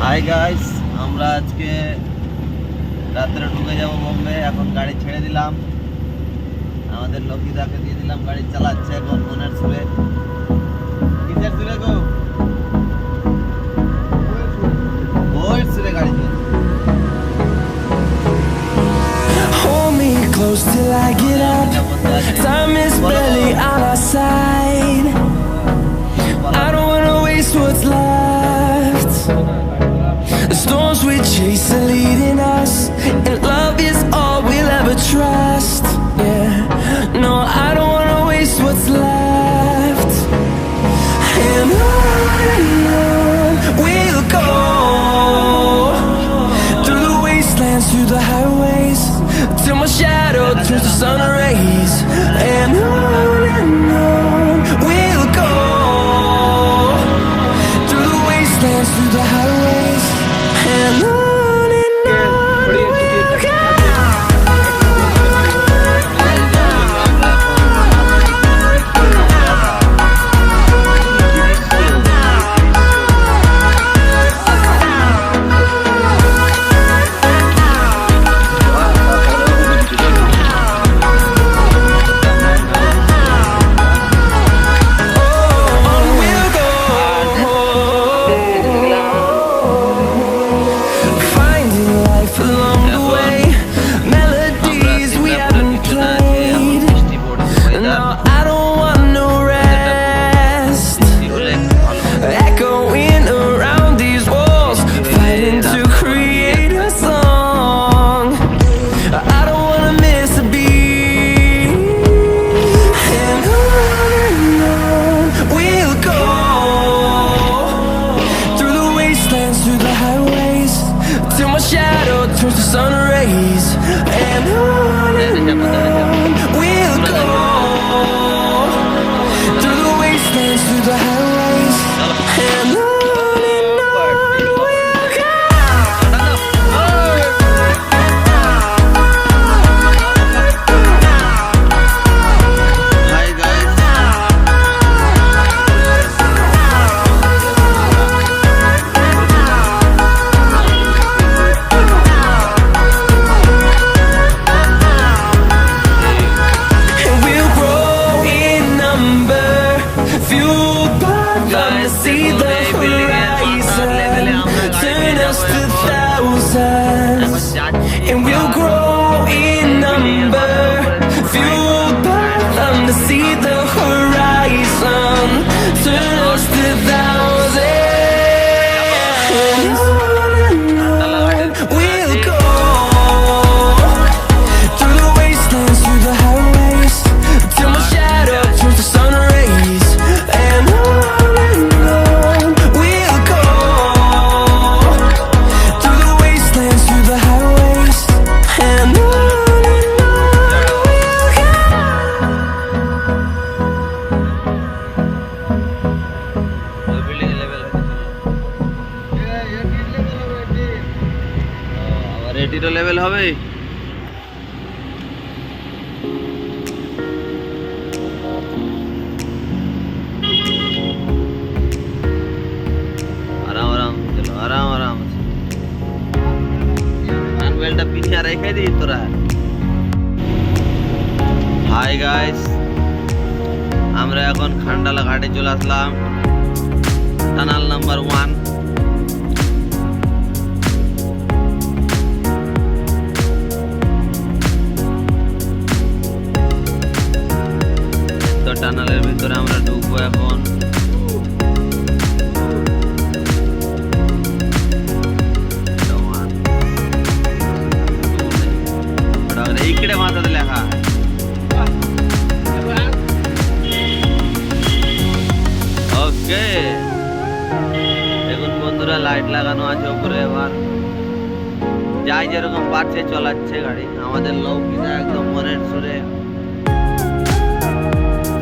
Hi guys, আমরা আজকে রাত্রে ঢুকে যাব বোম্বে। এখন গাড়ি ছেড়ে দিলাম, আমাদের লকিদাকে দিয়ে দিলাম, গাড়ি চালাচ্ছে এখন মনের সুরে। কিসের সুরে গো? ওই সুরে গাড়ি চলছে। Hold me close till I get up. Time is barely on our side. I don't wanna waste what's left. The storms we chase are leading us, and love is all we'll ever trust. Yeah, no, I don't wanna waste what's left. And on we'll go, through the wastelands, through the highways, till my shadow turns to sun rays. And on we'll go, through the wastelands, through the highways, and on we'll go. Finding life along the way, melodies we haven't played. No, I don't want no rest. Echoing around these walls, fighting to create a song. I don't wanna miss a beat. And on we'll go, through the wastelands, through the highways, till my shadow turns to sun rays. And on we'll go, through the wastelands, through the highways, and on we'll go. Hi guys, And we'll grow in number, fueled by love to see the horizon, turn us to thousands. And we'll grow in number, fueled by love to see the horizon, turn us to thousands. And on we'll go, through the wastelands, through the highways, till my shadow turns to sun rays. And on we'll go, through the wastelands, through the highways, and on we'll go. ওই building level আবার এটিরও level হবে। আরাম আরাম চলো, আরাম আরাম। বেলটা পিছিয়ে রেখে দিই তোরা। হাই গাইস, আমরা এখন খান্ডালা ঘাটে চলে আসলাম, টানাল নাম্বার 1। তো টানালের ভিতরে আমরা ঢুকবো এখন। इकडे माता লেখা ওকে। দেখুন বন্ধুরা, লাইট লাগানো আছে উপরে। এবার যাই যেরকম পারছে চালাচ্ছে গাড়ি। আমাদের লৌকিদা একদম মনের সুরে,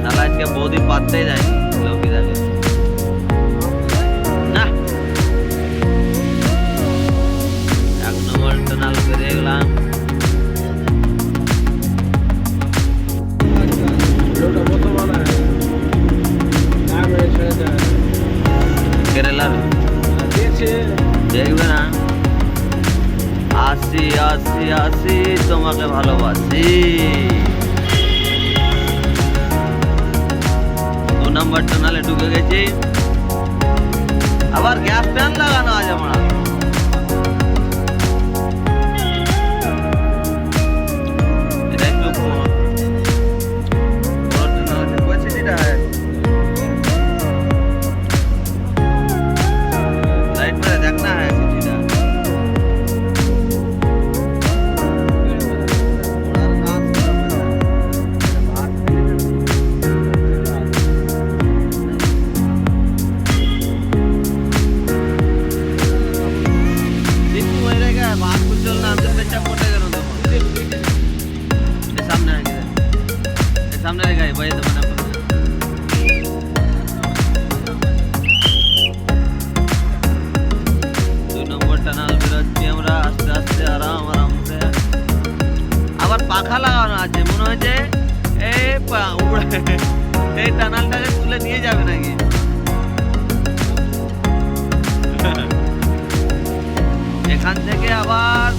তাহলে আজকে বৌদি পাততেই যায় লৌকিদাকে না। 1 নম্বর টানাল পেরিয়ে গেলাম। কেরালার দেখবে না আসি আসি আসি তোমাকে ভালোবাসি 2 নম্বর টানেলে ঢুকে গেছি আবার গ্যাস ফ্যান লাগানো আছে আমরা এটা একটু পরিস্থিতিটা लाइट में देखना है सिटीटा बात कुछ चलना हमसे बच्चा मोटे करो तो सामने रहेगा ये भाई तो बना টানাল বেরোচ্ছি আমরা আস্তে আস্তে আরাম আরামসে আবার পাখা লাগানো আছে মনে হচ্ছে এই টানালটাকে তুলে নিয়ে যাবে নাকি এখান থেকে আবার